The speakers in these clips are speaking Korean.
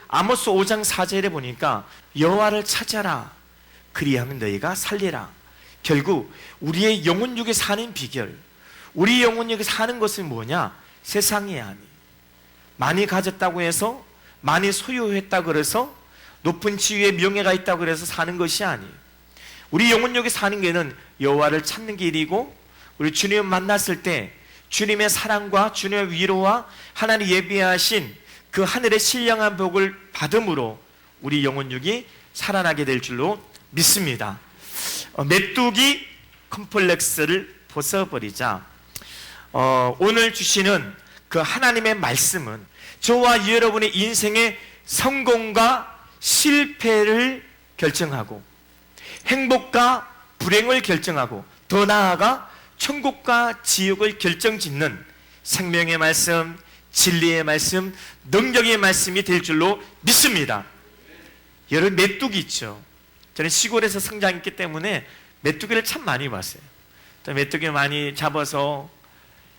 아모스 5장 4절에 보니까 여호와를 찾아라 그리하면 너희가 살리라. 결국 우리의 영혼육에 사는 비결, 우리 영혼육에 사는 것은 뭐냐? 세상이 아니, 많이 가졌다고 해서, 많이 소유했다고 그래서, 높은 지위에 명예가 있다고 그래서 사는 것이 아니에요. 우리 영혼육에 사는 게는 여호와를 찾는 길이고, 우리 주님을 만났을 때 주님의 사랑과 주님의 위로와 하나님 예비하신 그 하늘의 신령한 복을 받음으로 우리 영혼육이 살아나게 될 줄로 믿습니다. 메뚜기 컴플렉스를 벗어버리자. 오늘 주시는 그 하나님의 말씀은 저와 여러분의 인생의 성공과 실패를 결정하고, 행복과 불행을 결정하고, 더 나아가 천국과 지옥을 결정짓는 생명의 말씀, 진리의 말씀, 능력의 말씀이 될 줄로 믿습니다. 여러분, 메뚜기 있죠? 저는 시골에서 성장했기 때문에 메뚜기를 참 많이 봤어요. 메뚜기 많이 잡아서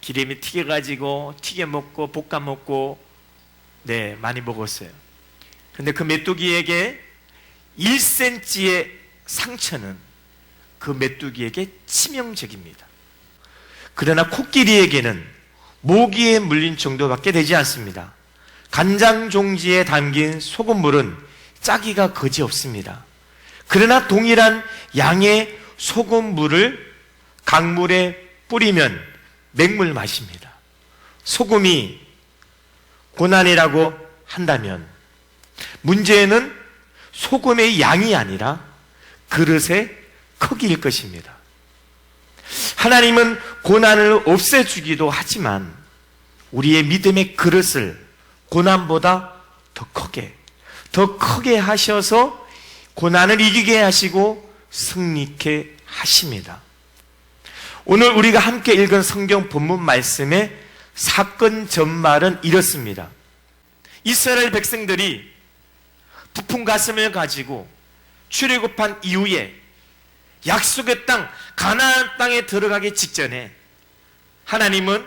기름에 튀겨가지고 튀겨 먹고 볶아 먹고, 네, 많이 먹었어요. 근데 그 메뚜기에게 1cm의 상처는 그 메뚜기에게 치명적입니다. 그러나 코끼리에게는 모기에 물린 정도밖에 되지 않습니다. 간장 종지에 담긴 소금물은 짜기가 거지 없습니다. 그러나 동일한 양의 소금물을 강물에 뿌리면 맹물 맛입니다. 소금이 고난이라고 한다면 문제는 소금의 양이 아니라 그릇의 크기일 것입니다. 하나님은 고난을 없애주기도 하지만 우리의 믿음의 그릇을 고난보다 더 크게 하셔서 고난을 이기게 하시고 승리케 하십니다. 오늘 우리가 함께 읽은 성경 본문 말씀의 사건 전말은 이렇습니다. 이스라엘 백성들이 부푼 가슴을 가지고 출애굽한 이후에 약속의 땅 가나안 땅에 들어가기 직전에 하나님은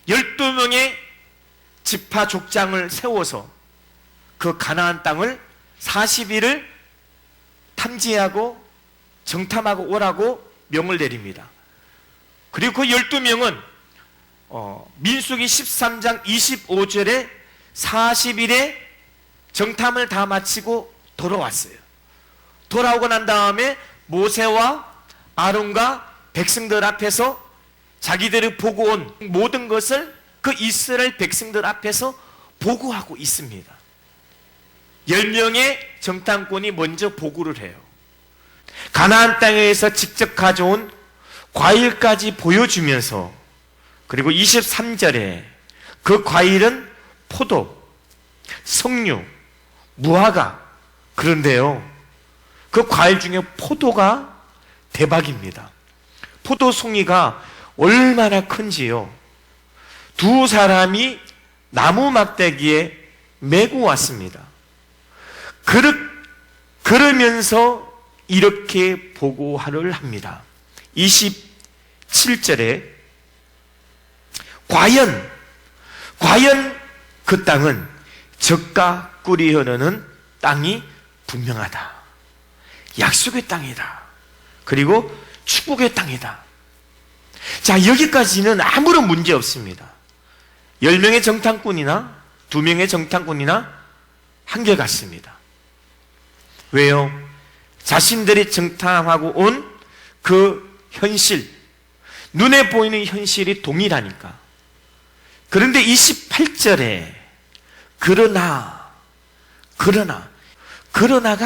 12명의 지파 족장을 세워서 그 가나안 땅을 40일을 탐지하고 정탐하고 오라고 명을 내립니다. 그리고 그 12명은 민수기 13장 25절에 40일에 정탐을 다 마치고 돌아왔어요. 돌아오고 난 다음에 모세와 아론과 백성들 앞에서 자기들이 보고 온 모든 것을 그 이스라엘 백성들 앞에서 보고하고 있습니다. 10명의 정탐꾼이 먼저 보고를 해요. 가나안 땅에서 직접 가져온 과일까지 보여주면서, 그리고 23절에 그 과일은 포도, 석류, 무화과. 그런데요, 그 과일 중에 포도가 대박입니다. 포도 송이가 얼마나 큰지요. 두 사람이 나무 막대기에 메고 왔습니다. 그러면서 이렇게 보고를 합니다. 27절에 과연 그 땅은 젖과 꿀이 흐르는 땅이 분명하다. 약속의 땅이다. 그리고 축복의 땅이다. 자, 여기까지는 아무런 문제 없습니다. 10명의 정탐꾼이나 2명의 정탐꾼이나 한결같습니다. 왜요? 자신들이 정탐하고 온 그 현실, 눈에 보이는 현실이 동일하니까. 그런데 28절에 그러나가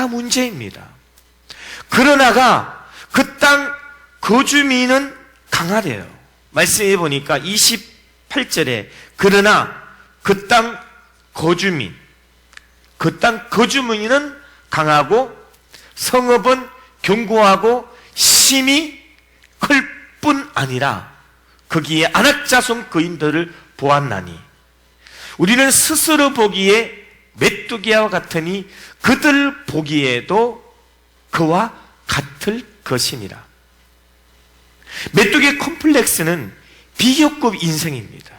문제입니다. 그러나가 그 땅 거주민은 강하대요. 말씀해 보니까 28절에 그러나 그 땅 거주민은 강하고 성읍은 견고하고 심이 클 뿐 아니라 거기에 안악자손 거인들을 보았나니 우리는 스스로 보기에 메뚜기와 같으니 그들 보기에도 그와 같을 것이니라. 메뚜기 콤플렉스는 비교급 인생입니다.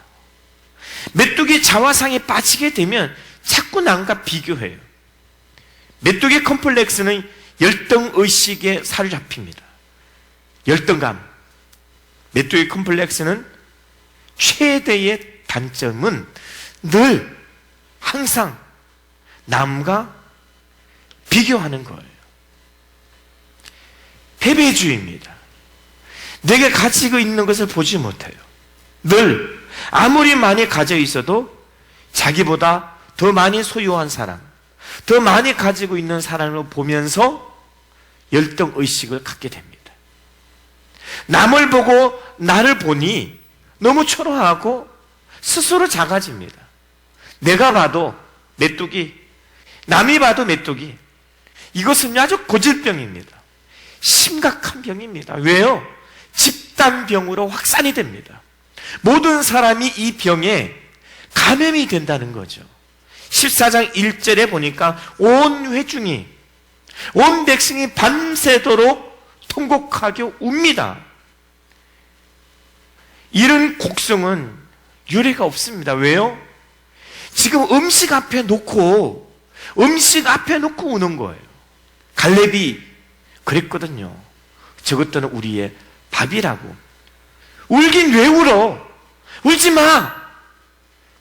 메뚜기 자화상에 빠지게 되면 자꾸 남과 비교해요. 메뚜기 컴플렉스는 열등의식에 사로잡힙니다. 열등감. 메뚜기 컴플렉스는 최대의 단점은 늘 항상 남과 비교하는 거예요. 패배주의입니다. 내가 가지고 있는 것을 보지 못해요. 늘 아무리 많이 가져 있어도 자기보다 더 많이 소유한 사람, 더 많이 가지고 있는 사람을 보면서 열등의식을 갖게 됩니다. 남을 보고 나를 보니 너무 초라하고 스스로 작아집니다. 내가 봐도 메뚜기, 남이 봐도 메뚜기. 이것은 아주 고질병입니다. 심각한 병입니다. 왜요? 집단병으로 확산이 됩니다. 모든 사람이 이 병에 감염이 된다는 거죠. 14장 1절에 보니까 온 회중이, 온 백성이 밤새도록 통곡하게 웁니다. 이런 곡성은 유례가 없습니다. 왜요? 지금 음식 앞에 놓고 우는 거예요. 갈렙이 그랬거든요. 저것들은 우리의 밥이라고. 울긴 왜 울어? 울지 마!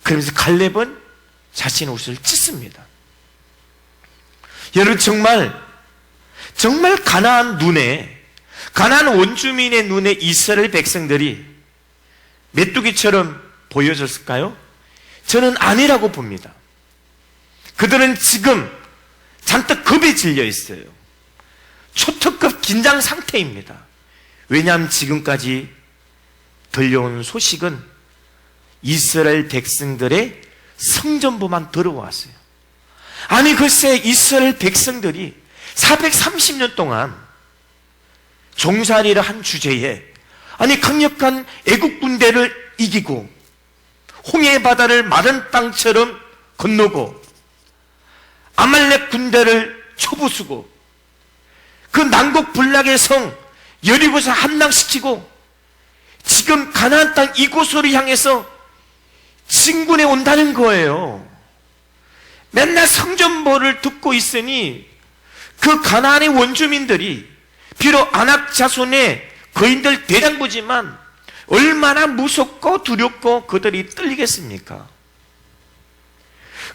그러면서 갈렙은 자신의 옷을 찢습니다. 여러분, 정말 가나안 원주민의 눈에 이스라엘 백성들이 메뚜기처럼 보여졌을까요? 저는 아니라고 봅니다. 그들은 지금 잔뜩 겁에 질려 있어요. 초특급 긴장 상태입니다. 왜냐하면 지금까지 들려온 소식은 이스라엘 백성들의 성전보만 들어왔어요. 아니 글쎄, 이스라엘 백성들이 430년 동안 종살이를 한 주제에 강력한 애국 군대를 이기고 홍해 바다를 마른 땅처럼 건너고 아말렉 군대를 쳐부수고 그 난곡 불락의 성 여리고서 함락시키고 지금 가나안 땅 이곳으로 향해서 진군해 온다는 거예요. 맨날 성전보를 듣고 있으니 그 가나안의 원주민들이 비록 아낙 자손의 거인들 대장부지만 얼마나 무섭고 두렵고 그들이 떨리겠습니까?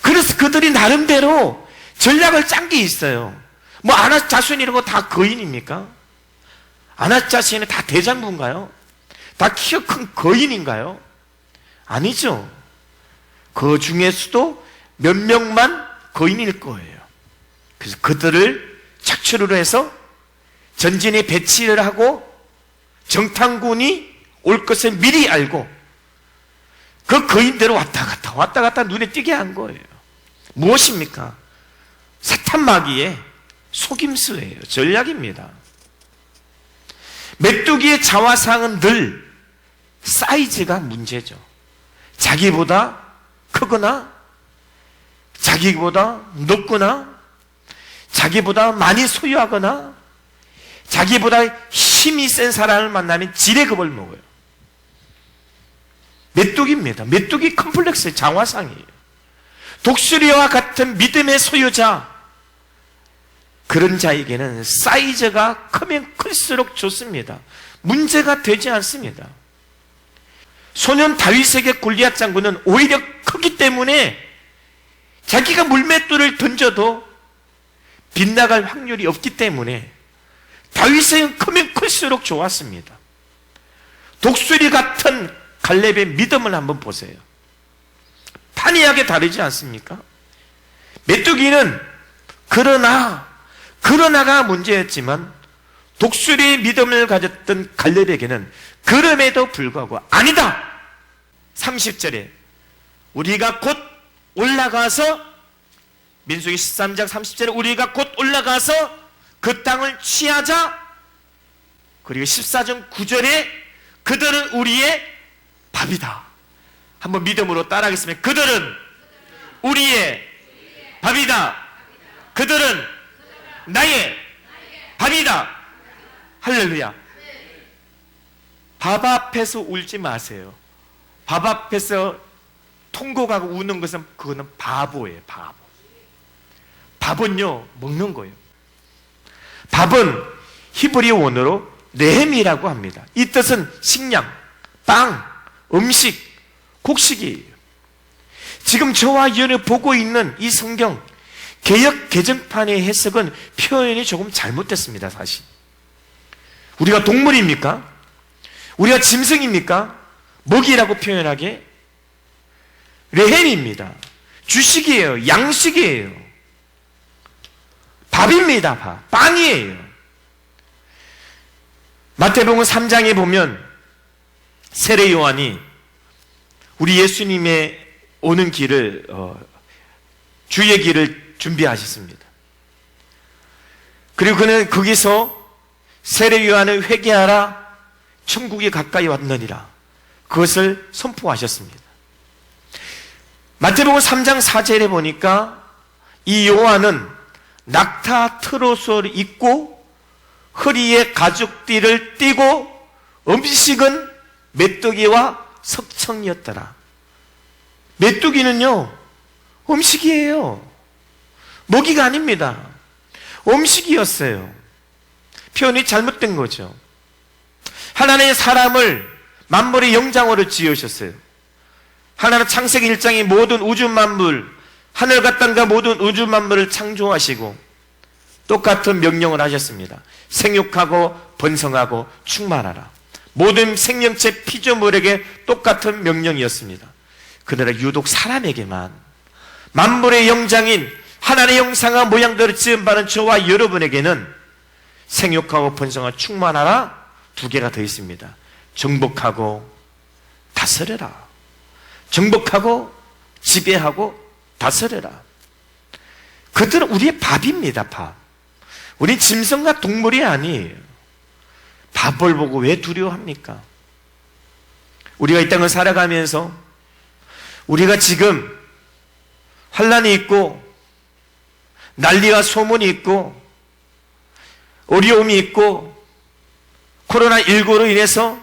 그래서 그들이 나름대로 전략을 짠 게 있어요. 아낙 자손이라고 다 거인입니까? 아낙 자손이 다 대장부인가요? 다 키가 큰 거인인가요? 아니죠. 그 중에서도 몇 명만 거인일 거예요. 그래서 그들을 착취로 해서 전진에 배치를 하고 정탐군이 올 것을 미리 알고 그 거인대로 왔다 갔다 눈에 띄게 한 거예요. 무엇입니까? 사탄마귀의 속임수예요. 전략입니다. 메뚜기의 자화상은 늘 사이즈가 문제죠. 자기보다 크거나 자기보다 높거나 자기보다 많이 소유하거나 자기보다 힘이 센 사람을 만나면 지레 겁을 먹어요. 메뚜기입니다. 메뚜기 컴플렉스의 자화상이에요. 독수리와 같은 믿음의 소유자, 그런 자에게는 사이즈가 크면 클수록 좋습니다. 문제가 되지 않습니다. 소년 다윗에게 골리앗 장군은 오히려 크기 때문에 자기가 물맷돌을 던져도 빗나갈 확률이 없기 때문에 다윗은 크면 클수록 좋았습니다. 독수리 같은 갈렙의 믿음을 한번 보세요. 판이하게 다르지 않습니까? 메뚜기는 그러나가 문제였지만 독수리의 믿음을 가졌던 갈렙에게는 그럼에도 불구하고 아니다! 30절에 우리가 곧 올라가서, 민수기 13장 30절에 우리가 곧 올라가서 그 땅을 취하자. 그리고 14장 9절에 그들은 우리의 밥이다. 한번 믿음으로 따라하겠습니다. 그들은 우리의 밥이다. 그들은 나의 밥이다. 할렐루야. 밥 앞에서 울지 마세요. 밥 앞에서 통곡하고 우는 것은 그거는 바보예요. 바보. 밥은요 먹는 거예요. 밥은 히브리 원어로 레헴이라고 합니다. 이 뜻은 식량, 빵, 음식, 곡식이에요. 지금 저와 여러분이 보고 있는 이 성경 개역 개정판의 해석은 표현이 조금 잘못됐습니다. 사실 우리가 동물입니까? 우리가 짐승입니까? 먹이라고 표현하게 레헴입니다. 주식이에요. 양식이에요. 밥입니다. 밥. 빵이에요. 마태복음 3장에 보면 세례 요한이 우리 예수님의 오는 길을 주의 길을 준비하셨습니다. 그리고 그는 거기서 세례 요한을 회개하라, 천국이 가까이 왔느니라, 그것을 선포하셨습니다. 마태복음 3장 4절에 보니까 이 요한은 낙타 트로스를 입고 허리에 가죽띠를 띠고 음식은 메뚜기와 석청이었더라. 메뚜기는요 음식이에요. 먹이가 아닙니다. 음식이었어요. 표현이 잘못된 거죠. 하나님의 사람을 만물의 영장으로 지으셨어요. 하나님 창세기 1장에 모든 우주 만물, 하늘과 땅과 모든 우주 만물을 창조하시고 똑같은 명령을 하셨습니다. 생육하고 번성하고 충만하라. 모든 생명체 피조물에게 똑같은 명령이었습니다. 그러나 유독 사람에게만 만물의 영장인 하나님의 형상과 모양대로 지음받은 저와 여러분에게는 생육하고 번성하고 충만하라 두 개가 더 있습니다. 정복하고 다스려라. 정복하고 지배하고 다스려라. 그들은 우리의 밥입니다. 밥. 우리 짐승과 동물이 아니에요. 밥을 보고 왜 두려워합니까? 우리가 이 땅을 살아가면서 우리가 지금 환난이 있고 난리와 소문이 있고 어려움이 있고 코로나19로 인해서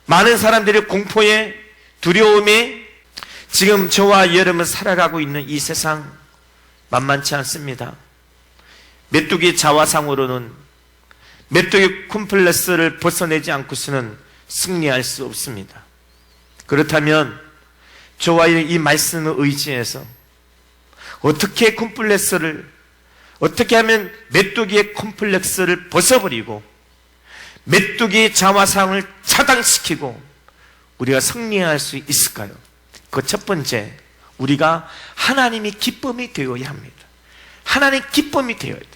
많은 사람들이 공포에 두려움에 지금 저와 여러분 살아가고 있는 이 세상 만만치 않습니다. 메뚜기 자화상으로는 메뚜기 콤플렉스를 벗어내지 않고서는 승리할 수 없습니다. 그렇다면 저와 이 말씀을 의지해서 어떻게 콤플렉스를, 어떻게 하면 메뚜기의 콤플렉스를 벗어버리고 메뚜기의 자화상을 차단시키고 우리가 승리할 수 있을까요? 그 첫 번째, 우리가 하나님의 기쁨이 되어야 합니다. 하나님의 기쁨이 되어야 돼요.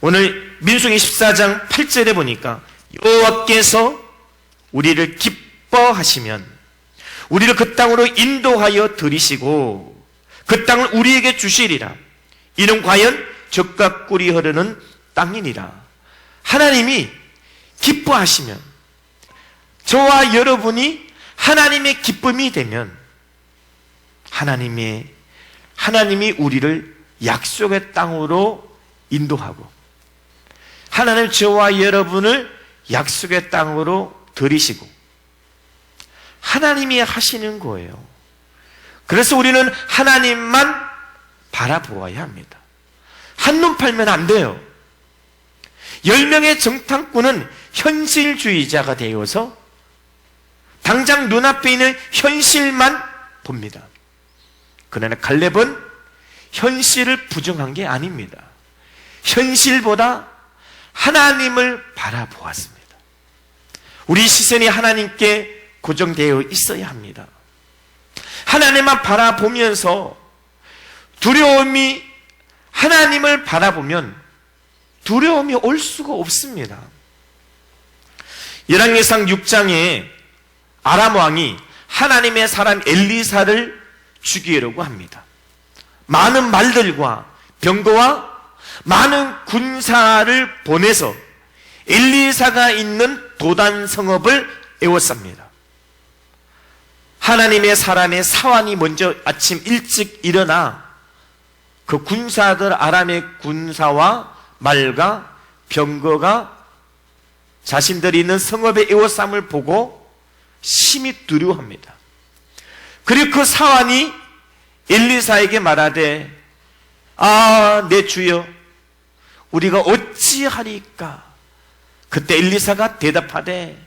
오늘 민수기 14장 8절에 보니까 여호와께서 우리를 기뻐하시면 우리를 그 땅으로 인도하여 들이시고 그 땅을 우리에게 주시리라. 이는 과연 젖과 꿀이 흐르는 땅이니라. 하나님이 기뻐하시면, 저와 여러분이 하나님의 기쁨이 되면 하나님이 우리를 약속의 땅으로 인도하고 하나님 저와 여러분을 약속의 땅으로 들이시고 하나님이 하시는 거예요. 그래서 우리는 하나님만 바라보아야 합니다. 한눈 팔면 안 돼요. 10명의 정탐꾼은 현실주의자가 되어서 당장 눈앞에 있는 현실만 봅니다. 그러나 갈렙은 현실을 부정한 게 아닙니다. 현실보다 하나님을 바라보았습니다. 우리 시선이 하나님께 고정되어 있어야 합니다. 하나님만 바라보면서 두려움이, 하나님을 바라보면 두려움이 올 수가 없습니다. 열왕기상 6장에 아람 왕이 하나님의 사람 엘리사를 죽이려고 합니다. 많은 말들과 병거와 많은 군사를 보내서 엘리사가 있는 도단 성읍을 에워쌉니다. 하나님의 사람의 사환이 먼저 아침 일찍 일어나 그 군사들, 아람의 군사와 말과 병거가 자신들이 있는 성읍의 에워쌈을 보고 심히 두려워합니다. 그리고 그 사환이 엘리사에게 말하되 내 주여 우리가 어찌하리까? 그때 엘리사가 대답하되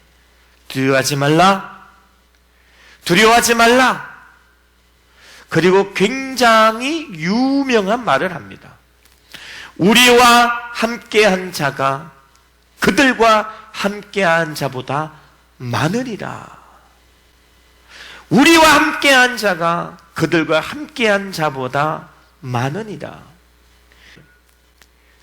두려워하지 말라, 두려워하지 말라. 그리고 굉장히 유명한 말을 합니다. 우리와 함께한 자가 그들과 함께한 자보다 많으리라. 우리와 함께한 자가 그들과 함께한 자보다 많으니라.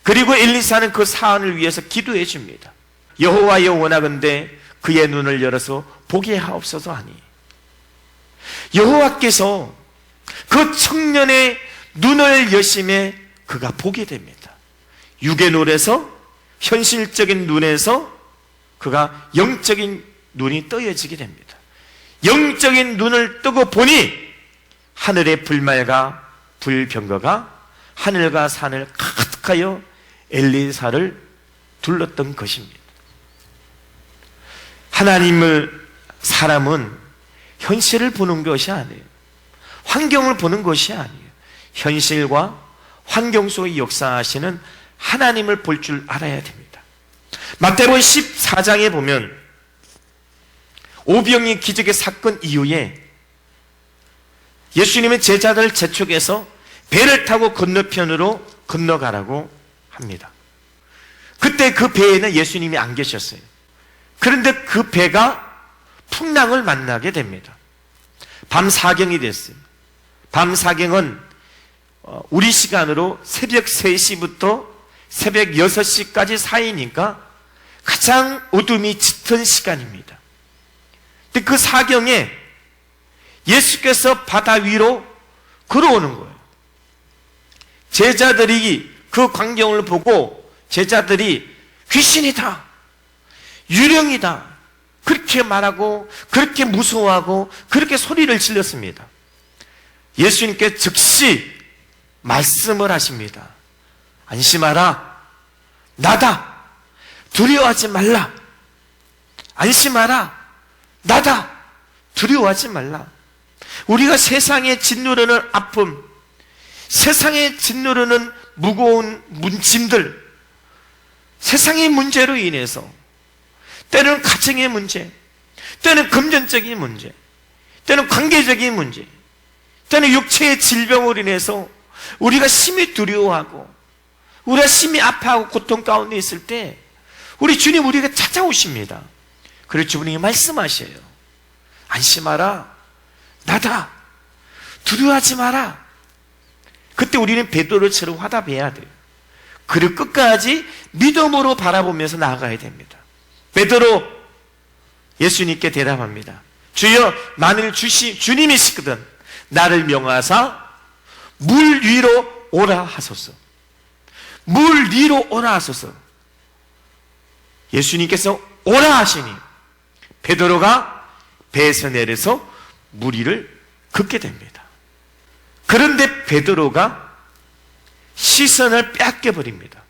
그리고 엘리사는 그 사안을 위해서 기도해 줍니다. 여호와여 원하건대 그의 눈을 열어서 보게 하옵소서 하니, 여호와께서 그 청년의 눈을 여심해 그가 보게 됩니다. 육의 눈에서, 현실적인 눈에서 그가 영적인 눈이 떠여지게 됩니다. 영적인 눈을 뜨고 보니 하늘의 불말과 불병거가 하늘과 산을 가득하여 엘리사를 둘렀던 것입니다. 하나님을, 사람은 현실을 보는 것이 아니에요. 환경을 보는 것이 아니에요. 현실과 환경 속에 역사하시는 하나님을 볼 줄 알아야 됩니다. 마태복음 14장에 보면 오병이 기적의 사건 이후에 예수님은 제자들을 재촉해서 배를 타고 건너편으로 건너가라고 합니다. 그때 그 배에는 예수님이 안 계셨어요. 그런데 그 배가 풍랑을 만나게 됩니다. 밤 사경이 됐어요. 밤 사경은 우리 시간으로 새벽 3시부터 새벽 6시까지 사이니까 가장 어둠이 짙은 시간입니다. 근데 그 사경에 예수께서 바다 위로 걸어오는 거예요. 제자들이 그 광경을 보고 제자들이 귀신이다, 유령이다, 그렇게 말하고 그렇게 무서워하고 그렇게 소리를 질렀습니다. 예수님께 즉시 말씀을 하십니다. 안심하라, 나다, 두려워하지 말라. 안심하라, 나다, 두려워하지 말라. 우리가 세상에 짓누르는 아픔, 세상에 짓누르는 무거운 짐들, 세상의 문제로 인해서, 때로는 가정의 문제, 때로는 금전적인 문제, 때로는 관계적인 문제, 때로는 육체의 질병으로 인해서 우리가 심히 두려워하고 우리가 심히 아파하고 고통 가운데 있을 때 우리 주님 우리에게 찾아오십니다. 그래서 주님이 말씀하셔요. 안심하라, 나다, 두려워하지 마라. 그때 우리는 베드로처럼 화답해야 돼요. 그리고 끝까지 믿음으로 바라보면서 나아가야 됩니다. 베드로 예수님께 대답합니다. 주여, 만일 주님이시거든 나를 명하사 물 위로 오라 하소서. 물 위로 오라 하소서. 예수님께서 오라 하시니 베드로가 배에서 내려서 물 위를 걷게 됩니다. 그런데 베드로가 시선을 빼앗겨 버립니다.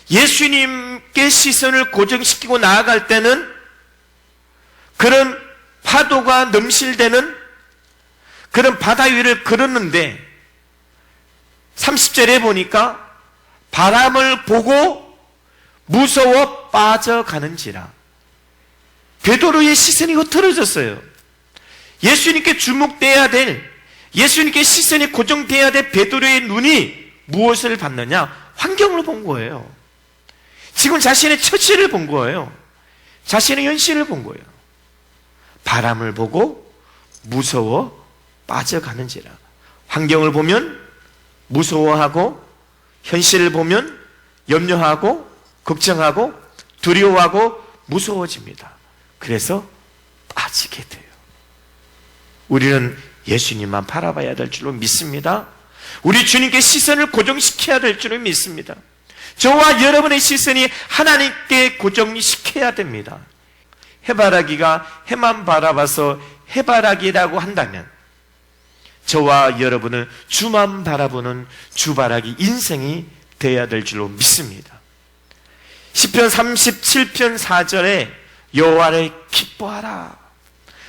예수님께 시선을 고정시키고 나아갈 때는 그런 파도가 넘실대는 그런 바다 위를 걸었는데 30절에 보니까 바람을 보고 무서워 빠져가는지라. 베드로의 시선이 흐트러졌어요. 예수님께 주목돼야 될, 예수님께 시선이 고정돼야 될 베드로의 눈이 무엇을 봤느냐? 환경을 본 거예요. 지금 자신의 처지를 본 거예요. 자신의 현실을 본 거예요. 바람을 보고 무서워 빠져가는지라. 환경을 보면 무서워하고, 현실을 보면 염려하고 걱정하고 두려워하고 무서워집니다. 그래서 빠지게 돼요. 우리는 예수님만 바라봐야 될 줄로 믿습니다. 우리 주님께 시선을 고정시켜야 될 줄로 믿습니다. 저와 여러분의 시선이 하나님께 고정시켜야 됩니다. 해바라기가 해만 바라봐서 해바라기라고 한다면 저와 여러분은 주만 바라보는 주바라기 인생이 되어야 될 줄로 믿습니다. 시편 37편 4절에 여호와를 기뻐하라.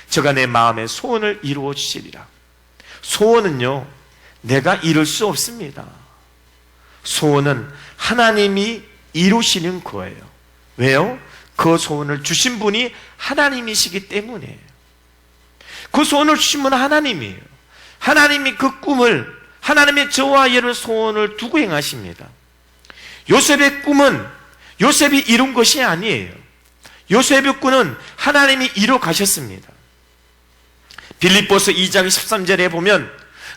저가 내 마음의 소원을 이루어 주시리라. 소원은요, 내가 이룰 수 없습니다. 소원은 하나님이 이루시는 거예요. 왜요? 그 소원을 주신 분이 하나님이시기 때문에. 그 소원을 주신 분은 하나님이에요. 하나님이 그 꿈을, 하나님의 저와 여러분 소원을 두고 행하십니다. 요셉의 꿈은 요셉이 이룬 것이 아니에요. 요셉의 꿈은 하나님이 이루 가셨습니다. 빌립보서 2장 13절에 보면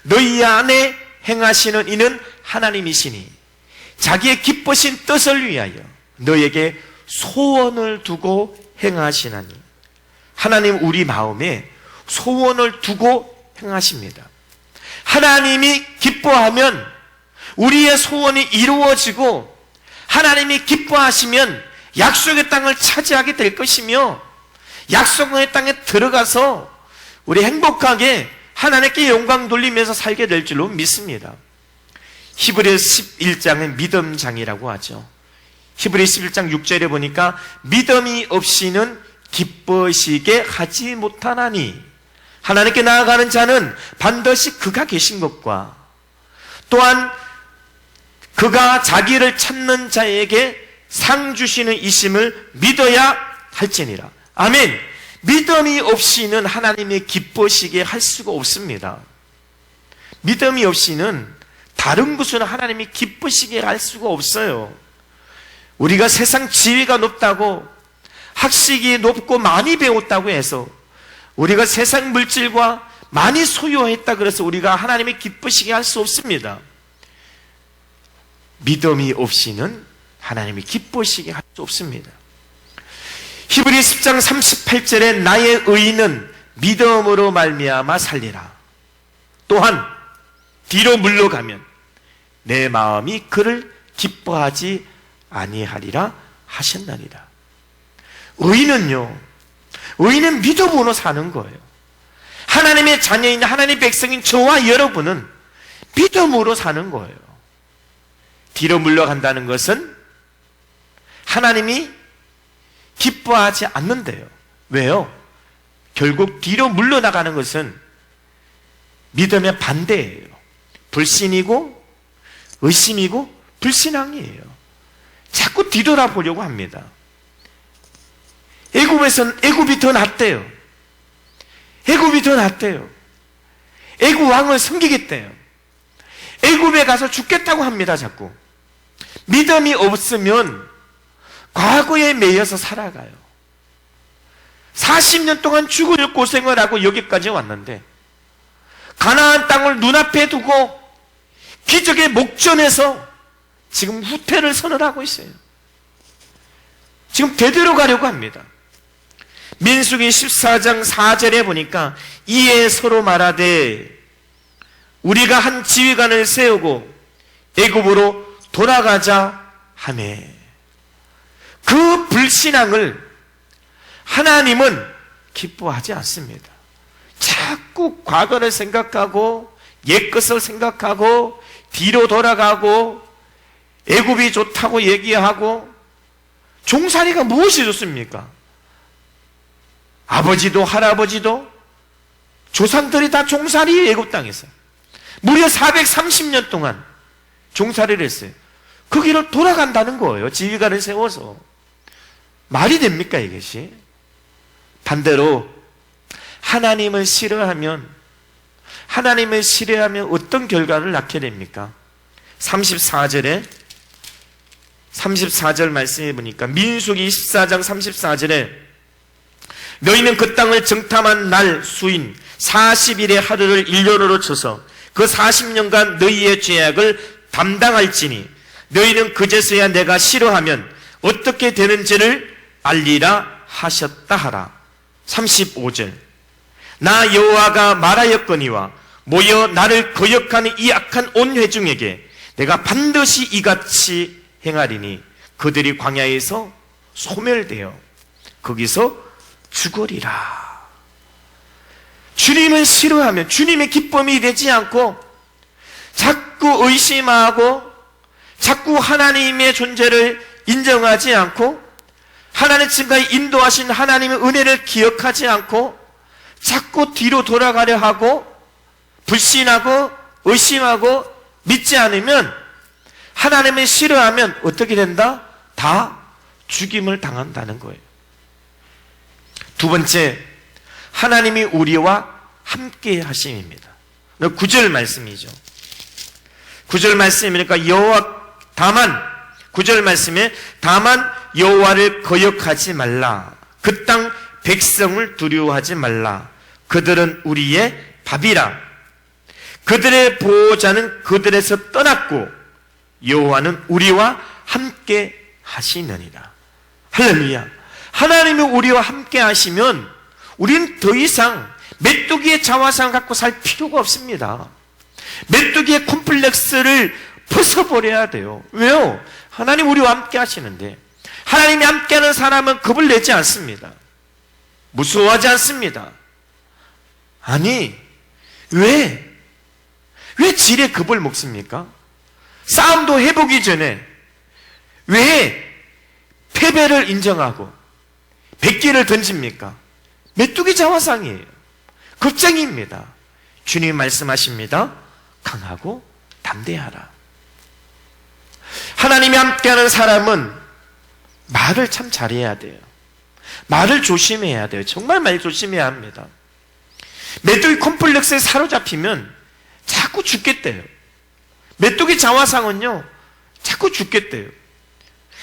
너희 안에 행하시는 이는 하나님이시니 자기의 기쁘신 뜻을 위하여 너에게 소원을 두고 행하시나니. 하나님 우리 마음에 소원을 두고 행하십니다. 하나님이 기뻐하면 우리의 소원이 이루어지고, 하나님이 기뻐하시면 약속의 땅을 차지하게 될 것이며, 약속의 땅에 들어가서 우리 행복하게 하나님께 영광 돌리면서 살게 될 줄로 믿습니다. 히브리서 11장은 믿음장이라고 하죠. 히브리서 11장 6절에 보니까 믿음이 없이는 기뻐시게 하지 못하나니 하나님께 나아가는 자는 반드시 그가 계신 것과 또한 그가 자기를 찾는 자에게 상 주시는 이심을 믿어야 할지니라. 아멘. 믿음이 없이는 하나님의 기뻐시게 할 수가 없습니다. 믿음이 없이는 다른 것은 하나님이 기쁘시게 할 수가 없어요. 우리가 세상 지위가 높다고, 학식이 높고 많이 배웠다고 해서, 우리가 세상 물질과 많이 소유했다 그래서 우리가 하나님이 기쁘시게 할 수 없습니다. 믿음이 없이는 하나님이 기쁘시게 할 수 없습니다. 히브리 10장 38절에 나의 의인은 믿음으로 말미암아 살리라. 또한 뒤로 물러가면 내 마음이 그를 기뻐하지 아니하리라 하셨나니라. 의인은요, 의인은 믿음으로 사는 거예요. 하나님의 자녀인, 하나님의 백성인 저와 여러분은 믿음으로 사는 거예요. 뒤로 물러간다는 것은 하나님이 기뻐하지 않는데요. 왜요? 결국 뒤로 물러나가는 것은 믿음의 반대예요. 불신이고 의심이고 불신앙이에요. 자꾸 뒤돌아보려고 합니다. 애굽이 더 낫대요. 애굽이 더 낫대요. 애굽 왕을 섬기겠대요. 애굽에 가서 죽겠다고 합니다. 자꾸 믿음이 없으면 과거에 매여서 살아가요. 40년 동안 죽을 고생을 하고 여기까지 왔는데 가나안 땅을 눈앞에 두고 기적의 목전에서 지금 후퇴를 선언하고 있어요. 지금 되돌아가려고 합니다. 민수기 14장 4절에 보니까 이에 서로 말하되 우리가 한 지휘관을 세우고 애굽으로 돌아가자 하매. 그 불신앙을 하나님은 기뻐하지 않습니다. 자꾸 과거를 생각하고 옛것을 생각하고 뒤로 돌아가고 애굽이 좋다고 얘기하고. 종살이가 무엇이 좋습니까? 아버지도 할아버지도 조상들이 다 종살이 애굽 땅에서 무려 430년 동안 종살이를 했어요. 그 길을 돌아간다는 거예요. 지휘관을 세워서. 말이 됩니까 이것이? 반대로 하나님을 싫어하면 어떤 결과를 낳게 됩니까? 34절 말씀해 보니까 민수기 24장 34절에 너희는 그 땅을 정탐한 날 수인 40일의 하루를 1년으로 쳐서 그 40년간 너희의 죄악을 담당할지니 너희는 그제서야 내가 싫어하면 어떻게 되는지를 알리라 하셨다 하라. 35절 나 여호와가 말하였거니와 모여 나를 거역하는 이 악한 온 회중에게 내가 반드시 이같이 행하리니 그들이 광야에서 소멸되어 거기서 죽으리라. 주님을 싫어하면 주님의 기쁨이 되지 않고 자꾸 의심하고 자꾸 하나님의 존재를 인정하지 않고 하나님 지금까지 인도하신 하나님의 은혜를 기억하지 않고 자꾸 뒤로 돌아가려 하고 불신하고 의심하고 믿지 않으면, 하나님을 싫어하면 어떻게 된다? 다 죽임을 당한다는 거예요. 두 번째, 하나님이 우리와 함께 하심입니다. 9절 말씀이죠. 9절 말씀이니까 다만 9절 말씀에 다만 여호와를 거역하지 말라. 그 땅 백성을 두려워하지 말라. 그들은 우리의 밥이라. 그들의 보호자는 그들에서 떠났고 여호와는 우리와 함께 하시느니라. 할렐루야. 하나님이 우리와 함께 하시면 우리는 더 이상 메뚜기의 자화상을 갖고 살 필요가 없습니다. 메뚜기의 콤플렉스를 벗어버려야 돼요. 왜요? 하나님 우리와 함께 하시는데, 하나님이 함께하는 사람은 겁을 내지 않습니다. 무서워하지 않습니다. 아니, 왜 지레 겁을 먹습니까? 싸움도 해보기 전에 왜 패배를 인정하고 백기를 던집니까? 메뚜기 자화상이에요. 겁쟁이입니다. 주님 말씀하십니다. 강하고 담대하라. 하나님이 함께하는 사람은 말을 참 잘해야 돼요. 말을 조심해야 돼요. 정말 말 조심해야 합니다. 메뚜기 콤플렉스에 사로잡히면 자꾸 죽겠대요. 메뚜기 자화상은요, 자꾸 죽겠대요.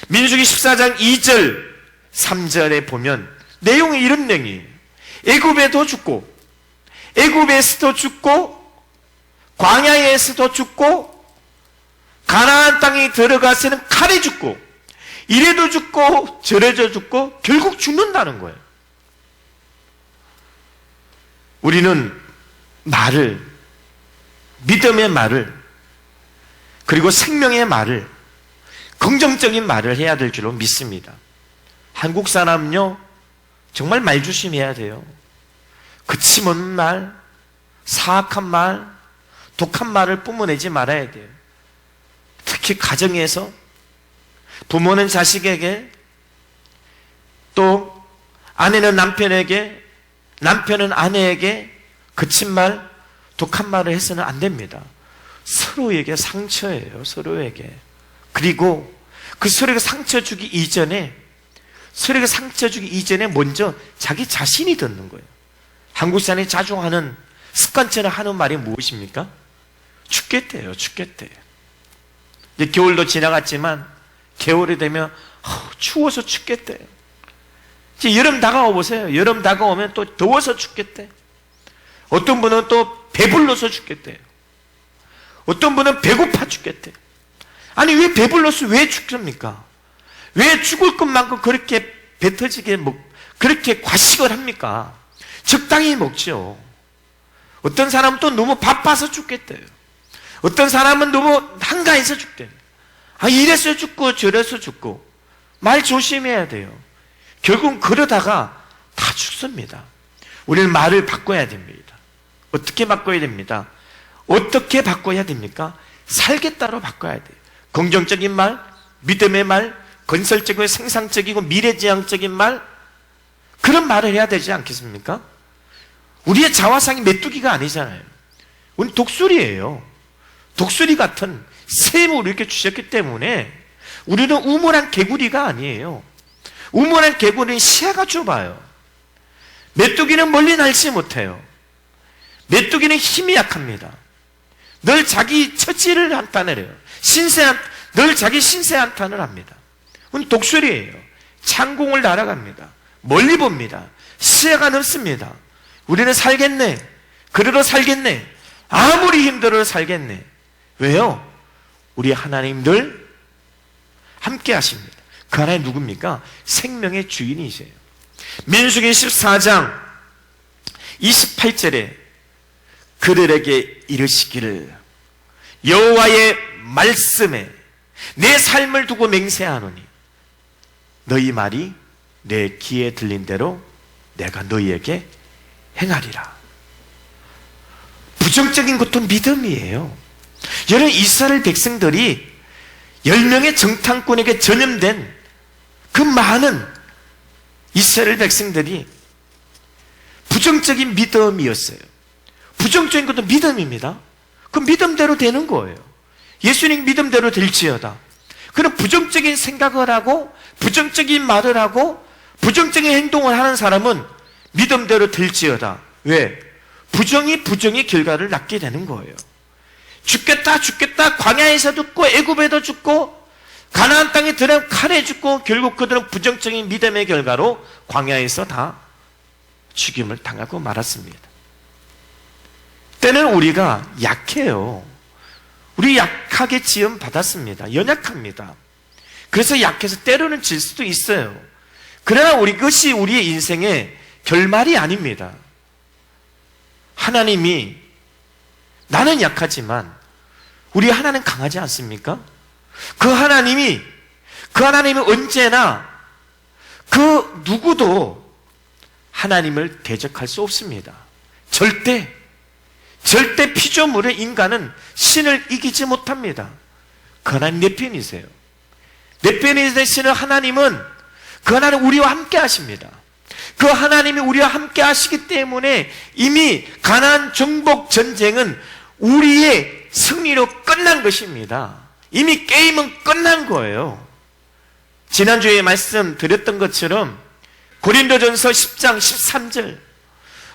민수기 14장 2절 3절에 보면 내용이 이런 내용이에요. 애굽에도 죽고, 애굽에서도 죽고, 광야에서도 죽고, 가나안 땅에 들어가서는 칼에 죽고, 이래도 죽고 저래도 죽고 결국 죽는다는 거예요. 우리는 말을, 믿음의 말을, 그리고 생명의 말을, 긍정적인 말을 해야 될 줄로 믿습니다. 한국 사람은요, 정말 말 조심해야 돼요. 거침없는 말, 사악한 말, 독한 말을 뿜어내지 말아야 돼요. 특히 가정에서 부모는 자식에게, 또 아내는 남편에게, 남편은 아내에게 거친 말, 독한 말을 해서는 안 됩니다. 서로에게 상처예요. 서로에게. 그리고 그 서로에게 상처 주기 이전에 먼저 자기 자신이 듣는 거예요. 한국 사람이 자주 하는 습관처럼 하는 말이 무엇입니까? 죽겠대요. 죽겠대. 이제 겨울도 지나갔지만 겨울이 되면 추워서 죽겠대요. 이제 여름 다가와 보세요. 여름 다가오면 또 더워서 죽겠대. 어떤 분은 또 배불러서 죽겠대요. 어떤 분은 배고파 죽겠대. 아니, 왜 배불러서 왜 죽습니까? 왜 죽을 것만큼 그렇게 배 터지게 그렇게 과식을 합니까? 적당히 먹죠. 어떤 사람은 또 너무 바빠서 죽겠대요. 어떤 사람은 너무 한가해서 죽대요. 이래서 죽고 저래서 죽고. 말 조심해야 돼요. 결국은 그러다가 다 죽습니다. 우리는 말을 바꿔야 됩니다. 어떻게 바꿔야 됩니다? 어떻게 바꿔야 됩니까? 살겠다로 바꿔야 돼요. 긍정적인 말, 믿음의 말, 건설적이고 생산적이고 미래지향적인 말, 그런 말을 해야 되지 않겠습니까? 우리의 자화상이 메뚜기가 아니잖아요. 우리 독수리예요. 독수리 같은 셈을 이렇게 주셨기 때문에 우리는 우물한 개구리가 아니에요. 우물한 개구리는 시야가 좁아요. 메뚜기는 멀리 날지 못해요. 메뚜기는 힘이 약합니다. 늘 자기 처지를 한탄을 해요. 늘 자기 신세 한탄을 합니다. 우리 독수리예요. 창공을 날아갑니다. 멀리 봅니다. 시야가 넓습니다. 우리는 살겠네. 그래도 살겠네. 아무리 힘들어도 살겠네. 왜요? 우리 하나님들 함께 하십니다. 그 하나님 누굽니까? 생명의 주인이세요. 민수기 14장 28절에 그들에게 이르시기를 여호와의 말씀에 내 삶을 두고 맹세하노니 너희 말이 내 귀에 들린 대로 내가 너희에게 행하리라. 부정적인 것도 믿음이에요. 여러분, 이스라엘 백성들이 10명의 정탐꾼에게 전염된 그 많은 이스라엘 백성들이 부정적인 믿음이었어요. 부정적인 것도 믿음입니다. 그 믿음대로 되는 거예요. 예수님 믿음대로 될지어다. 그런 부정적인 생각을 하고 부정적인 말을 하고 부정적인 행동을 하는 사람은 믿음대로 될지어다. 왜? 부정이 결과를 낳게 되는 거예요. 죽겠다 광야에서 죽고 애굽에도 죽고 가나안 땅에 들어가면 칼에 죽고 결국 그들은 부정적인 믿음의 결과로 광야에서 다 죽임을 당하고 말았습니다. 때는 우리가 약해요. 우리 약하게 지음 받았습니다. 연약합니다. 그래서 약해서 때로는 질 수도 있어요. 그러나 그것이 우리의 인생의 결말이 아닙니다. 하나님이 나는 약하지만 우리 하나님 강하지 않습니까? 그 하나님이 언제나 그 누구도 하나님을 대적할 수 없습니다. 절대 피조물의 인간은 신을 이기지 못합니다. 그 하나님 내 편이세요. 내 편이 되시는 하나님은 그 하나님 우리와 함께 하십니다. 그 하나님이 우리와 함께 하시기 때문에 이미 가나안 정복 전쟁은 우리의 승리로 끝난 것입니다. 이미 게임은 끝난 거예요. 지난주에 말씀드렸던 것처럼 고린도전서 10장 13절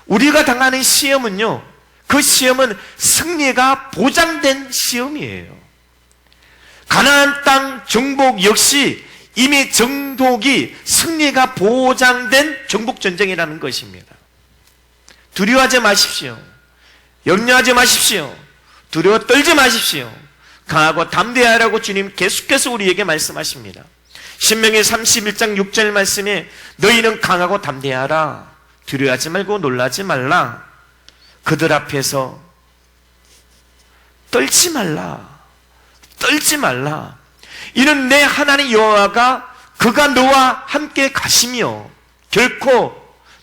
우리가 당하는 시험은요, 그 시험은 승리가 보장된 시험이에요. 가나안 땅 정복 역시 이미 정복이 승리가 보장된 정복전쟁이라는 것입니다. 두려워하지 마십시오. 염려하지 마십시오. 두려워 떨지 마십시오. 강하고 담대하라고 주님 계속해서 우리에게 말씀하십니다. 신명기 31장 6절 말씀에 너희는 강하고 담대하라. 두려워하지 말고 놀라지 말라. 그들 앞에서 떨지 말라. 이는 내 하나님 여호와가 그가 너와 함께 가시며 결코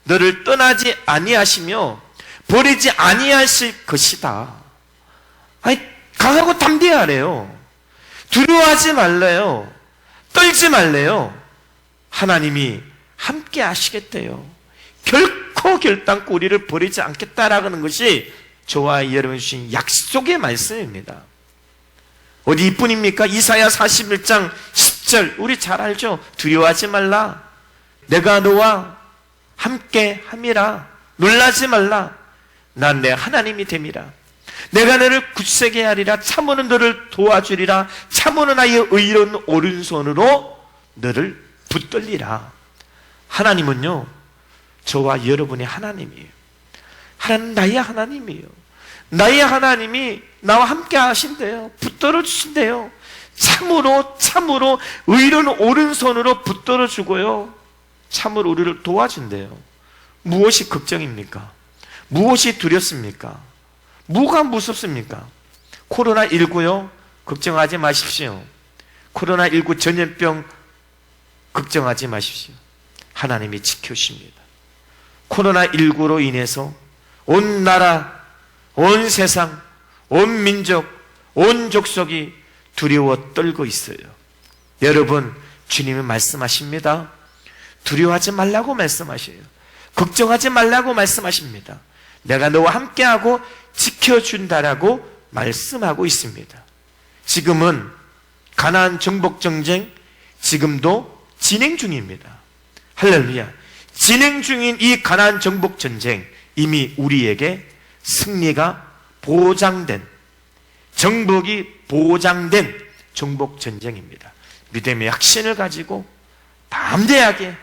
너를 떠나지 아니하시며 버리지 아니하실 것이다. 아니, 강하고 담대하래요. 두려워하지 말래요. 떨지 말래요. 하나님이 함께 하시겠대요. 결코 결단코 우리를 버리지 않겠다라는 것이 저와 여러분 주신 약속의 말씀입니다. 어디 이뿐입니까? 이사야 41장 10절 우리 잘 알죠? 두려워하지 말라. 내가 너와 함께 함이라. 놀라지 말라. 난 내 하나님이 됨이라. 내가 너를 굳세게 하리라. 참으로 너를 도와주리라. 참으로 나의 의로운 오른손으로 너를 붙들리라. 하나님은요, 저와 여러분의 하나님이에요. 하나님 나의 하나님이에요. 나의 하나님이 나와 함께 하신대요. 붙들어 주신대요. 참으로 의로운 오른손으로 붙들어 주고요, 참으로 우리를 도와준대요. 무엇이 걱정입니까? 무엇이 두렵습니까? 뭐가 무섭습니까? 코로나19요? 걱정하지 마십시오. 코로나19 전염병 걱정하지 마십시오. 하나님이 지켜주십니다. 코로나19로 인해서 온 나라, 온 세상, 온 민족, 온 족속이 두려워 떨고 있어요. 여러분, 주님은 말씀하십니다. 두려워하지 말라고 말씀하셔요. 걱정하지 말라고 말씀하십니다. 내가 너와 함께하고 지켜준다라고 말씀하고 있습니다. 지금은 가나안 정복 전쟁 지금도 진행 중입니다. 할렐루야. 진행 중인 이 가나안 정복 전쟁, 이미 우리에게 승리가 보장된, 정복이 보장된 정복 전쟁입니다. 믿음의 확신을 가지고 담대하게,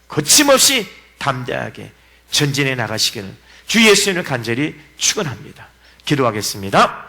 거침없이 담대하게 전진해 나가시기를 주 예수님을 간절히 축원합니다. 기도하겠습니다.